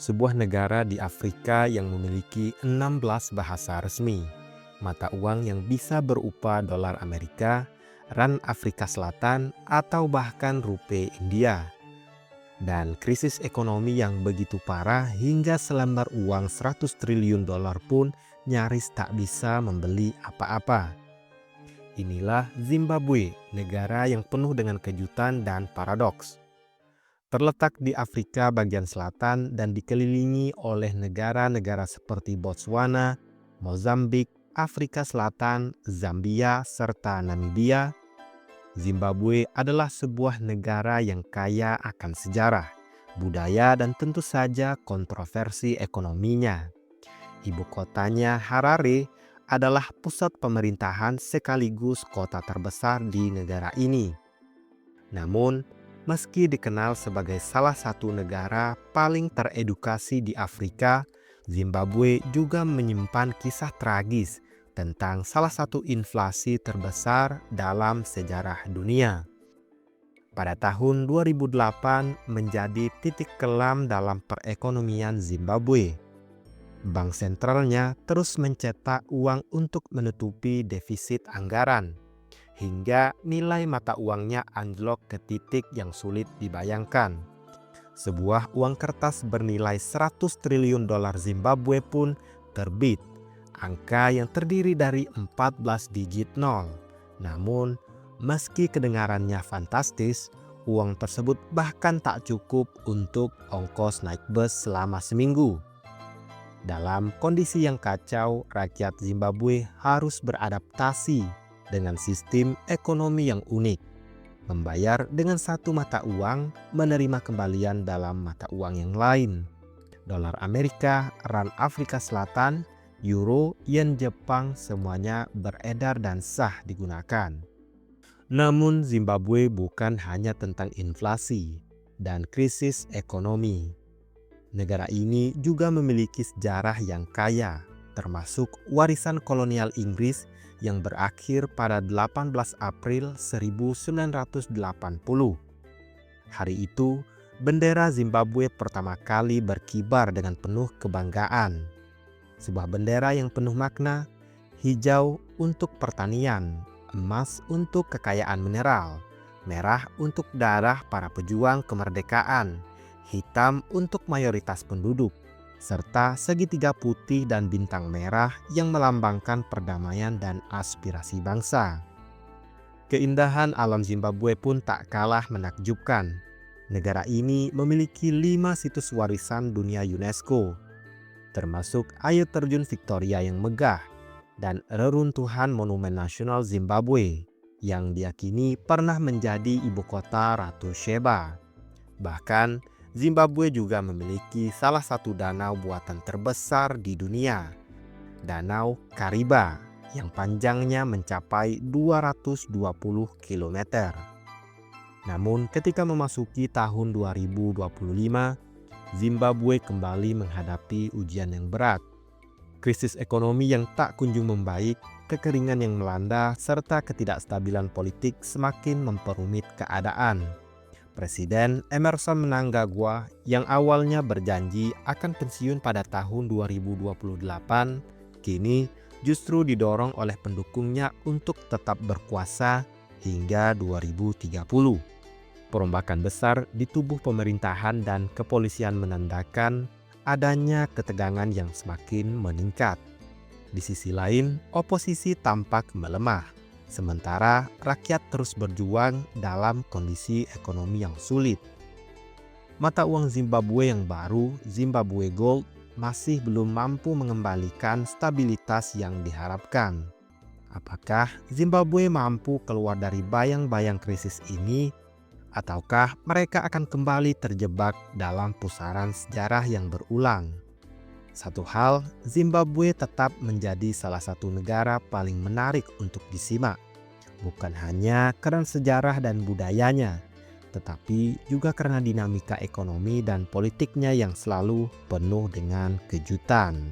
sebuah negara di Afrika yang memiliki 16 bahasa resmi, mata uang yang bisa berupa dolar Amerika, rand Afrika Selatan, atau bahkan rupiah India. Dan krisis ekonomi yang begitu parah hingga selembar uang 100 triliun dolar pun nyaris tak bisa membeli apa-apa. Inilah Zimbabwe, negara yang penuh dengan kejutan dan paradoks. Terletak di Afrika bagian selatan dan dikelilingi oleh negara-negara seperti Botswana, Mozambik, Afrika Selatan, Zambia, serta Namibia, Zimbabwe adalah sebuah negara yang kaya akan sejarah, budaya, dan tentu saja kontroversi ekonominya. Ibu kotanya Harare adalah pusat pemerintahan sekaligus kota terbesar di negara ini. Namun, meski dikenal sebagai salah satu negara paling teredukasi di Afrika, Zimbabwe juga menyimpan kisah tragis tentang salah satu inflasi terbesar dalam sejarah dunia. Pada tahun 2008 menjadi titik kelam dalam perekonomian Zimbabwe. Bank sentralnya terus mencetak uang untuk menutupi defisit anggaran, hingga nilai mata uangnya anjlok ke titik yang sulit dibayangkan. Sebuah uang kertas bernilai 100 triliun dolar Zimbabwe pun terbit, angka yang terdiri dari 14 digit nol. Namun, meski kedengarannya fantastis, uang tersebut bahkan tak cukup untuk ongkos naik bus selama seminggu. Dalam kondisi yang kacau, rakyat Zimbabwe harus beradaptasi dengan sistem ekonomi yang unik. Membayar dengan satu mata uang, menerima kembalian dalam mata uang yang lain. Dolar Amerika, rand Afrika Selatan, euro, yen Jepang semuanya beredar dan sah digunakan. Namun Zimbabwe bukan hanya tentang inflasi dan krisis ekonomi. Negara ini juga memiliki sejarah yang kaya, termasuk warisan kolonial Inggris yang berakhir pada 18 April 1980. Hari itu, bendera Zimbabwe pertama kali berkibar dengan penuh kebanggaan. Sebuah bendera yang penuh makna, hijau untuk pertanian, emas untuk kekayaan mineral, merah untuk darah para pejuang kemerdekaan, hitam untuk mayoritas penduduk, serta segitiga putih dan bintang merah yang melambangkan perdamaian dan aspirasi bangsa. Keindahan alam Zimbabwe pun tak kalah menakjubkan. Negara ini memiliki 5 situs warisan dunia UNESCO, termasuk air terjun Victoria yang megah dan reruntuhan Monumen Nasional Zimbabwe yang diyakini pernah menjadi ibu kota Ratu Sheba. Bahkan, Zimbabwe juga memiliki salah satu danau buatan terbesar di dunia, Danau Kariba, yang panjangnya mencapai 220 km. Namun ketika memasuki tahun 2025, Zimbabwe kembali menghadapi ujian yang berat. Krisis ekonomi yang tak kunjung membaik, kekeringan yang melanda, serta ketidakstabilan politik semakin memperumit keadaan. Presiden Emmerson Mnangagwa yang awalnya berjanji akan pensiun pada tahun 2028, kini justru didorong oleh pendukungnya untuk tetap berkuasa hingga 2030. Perombakan besar di tubuh pemerintahan dan kepolisian menandakan adanya ketegangan yang semakin meningkat. Di sisi lain, oposisi tampak melemah. Sementara rakyat terus berjuang dalam kondisi ekonomi yang sulit. Mata uang Zimbabwe yang baru, Zimbabwe Gold, masih belum mampu mengembalikan stabilitas yang diharapkan. Apakah Zimbabwe mampu keluar dari bayang-bayang krisis ini, ataukah mereka akan kembali terjebak dalam pusaran sejarah yang berulang? Satu hal, Zimbabwe tetap menjadi salah satu negara paling menarik untuk disimak. Bukan hanya karena sejarah dan budayanya, tetapi juga karena dinamika ekonomi dan politiknya yang selalu penuh dengan kejutan.